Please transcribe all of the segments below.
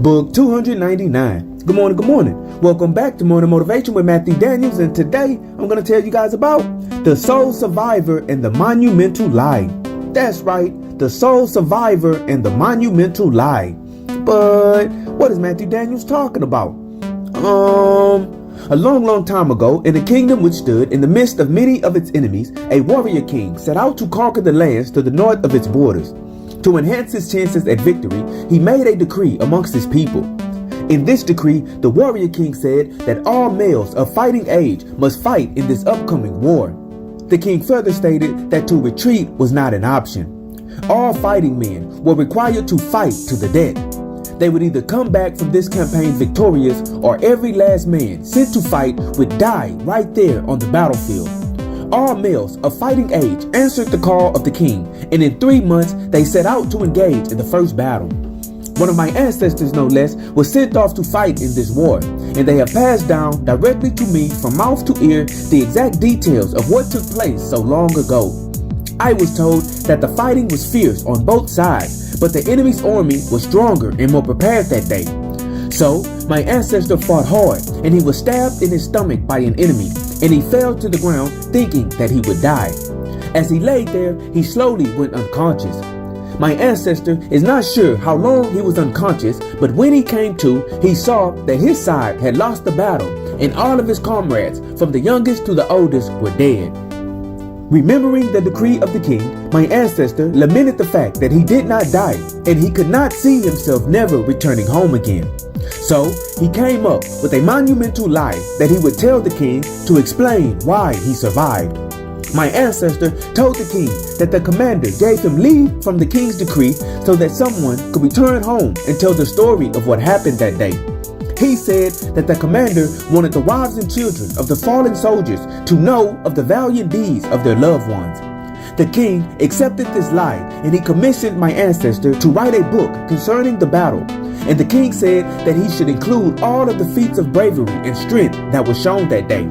Book 299. Good morning, good morning. Welcome back to Morning Motivation with Matthew Daniels, and today I'm going to tell you guys about the sole survivor and the monumental lie. That's right, the sole survivor and the monumental lie. But what is Matthew Daniels talking about? A long time ago, in a kingdom which stood in the midst of many of its enemies, a warrior king set out to conquer the lands to the north of its borders. To enhance his chances at victory, he made a decree amongst his people. In this decree, the warrior king said that all males of fighting age must fight in this upcoming war. The king further stated that to retreat was not an option. All fighting men were required to fight to the death. They would either come back from this campaign victorious, or every last man sent to fight would die right there on the battlefield. All males of fighting age answered the call of the king, and in 3 months they set out to engage in the first battle. One of my ancestors, no less, was sent off to fight in this war, and they have passed down directly to me from mouth to ear the exact details of what took place so long ago. I was told that the fighting was fierce on both sides, but the enemy's army was stronger and more prepared that day. So, my ancestor fought hard, and he was stabbed in his stomach by an enemy, and he fell to the ground thinking that he would die. As he laid there, he slowly went unconscious. My ancestor is not sure how long he was unconscious, but when he came to, he saw that his side had lost the battle, and all of his comrades, from the youngest to the oldest, were dead. Remembering the decree of the king, my ancestor lamented the fact that he did not die, and he could not see himself never returning home again. So he came up with a monumental lie that he would tell the king to explain why he survived. My ancestor told the king that the commander gave him leave from the king's decree so that someone could return home and tell the story of what happened that day. He said that the commander wanted the wives and children of the fallen soldiers to know of the valiant deeds of their loved ones. The king accepted this lie, and he commissioned my ancestor to write a book concerning the battle. And the king said that he should include all of the feats of bravery and strength that were shown that day.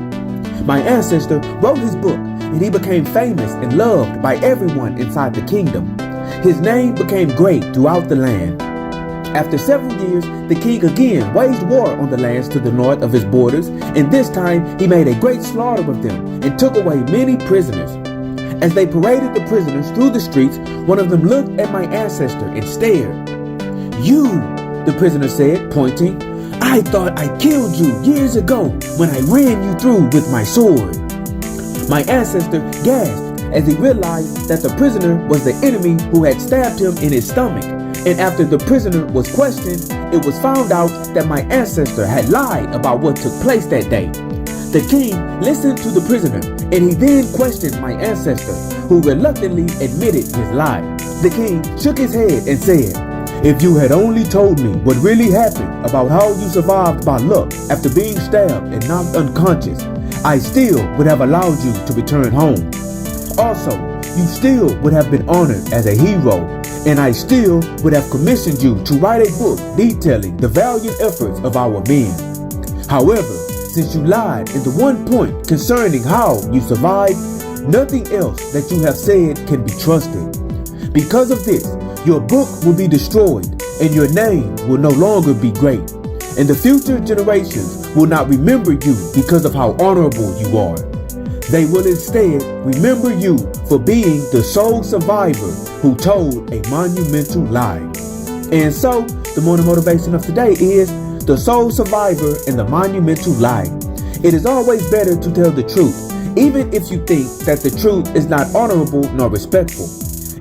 My ancestor wrote his book, and he became famous and loved by everyone inside the kingdom. His name became great throughout the land. After several years, the king again waged war on the lands to the north of his borders, and this time he made a great slaughter of them and took away many prisoners. As they paraded the prisoners through the streets, one of them looked at my ancestor and stared. "You," the prisoner said, pointing, "I thought I killed you years ago when I ran you through with my sword." My ancestor gasped as he realized that the prisoner was the enemy who had stabbed him in his stomach. And after the prisoner was questioned, it was found out that my ancestor had lied about what took place that day. The king listened to the prisoner, and he then questioned my ancestor, who reluctantly admitted his lie. The king shook his head and said, "If you had only told me what really happened about how you survived by luck after being stabbed and knocked unconscious, I still would have allowed you to return home. Also, you still would have been honored as a hero, and I still would have commissioned you to write a book detailing the valiant efforts of our men. However, since you lied in the one point concerning how you survived, nothing else that you have said can be trusted. Because of this, your book will be destroyed, and your name will no longer be great, and the future generations will not remember you because of how honorable you are. They will instead remember you for being the sole survivor who told a monumental lie." And so, the morning motivation of today is the sole survivor and the monumental lie. It is always better to tell the truth, even if you think that the truth is not honorable nor respectful.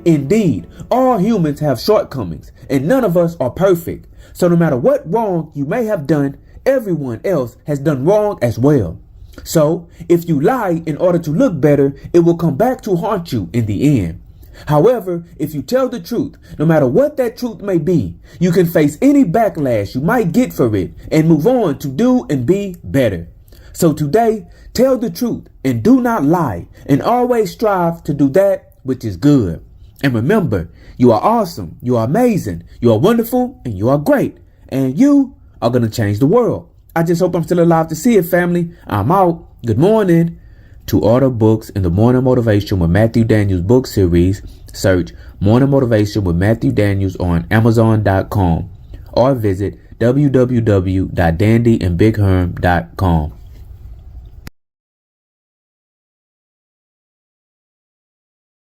Indeed, all humans have shortcomings, and none of us are perfect. So no matter what wrong you may have done, everyone else has done wrong as well. So, if you lie in order to look better, it will come back to haunt you in the end. However, if you tell the truth, no matter what that truth may be, you can face any backlash you might get for it and move on to do and be better. So today, tell the truth and do not lie, and always strive to do that which is good. And remember, you are awesome, you are amazing, you are wonderful, and you are great. And you are going to change the world. I just hope I'm still alive to see it, family. I'm out. Good morning. To order books in the Morning Motivation with Matthew Daniels book series, search Morning Motivation with Matthew Daniels on Amazon.com or visit www.dandyandbigherm.com.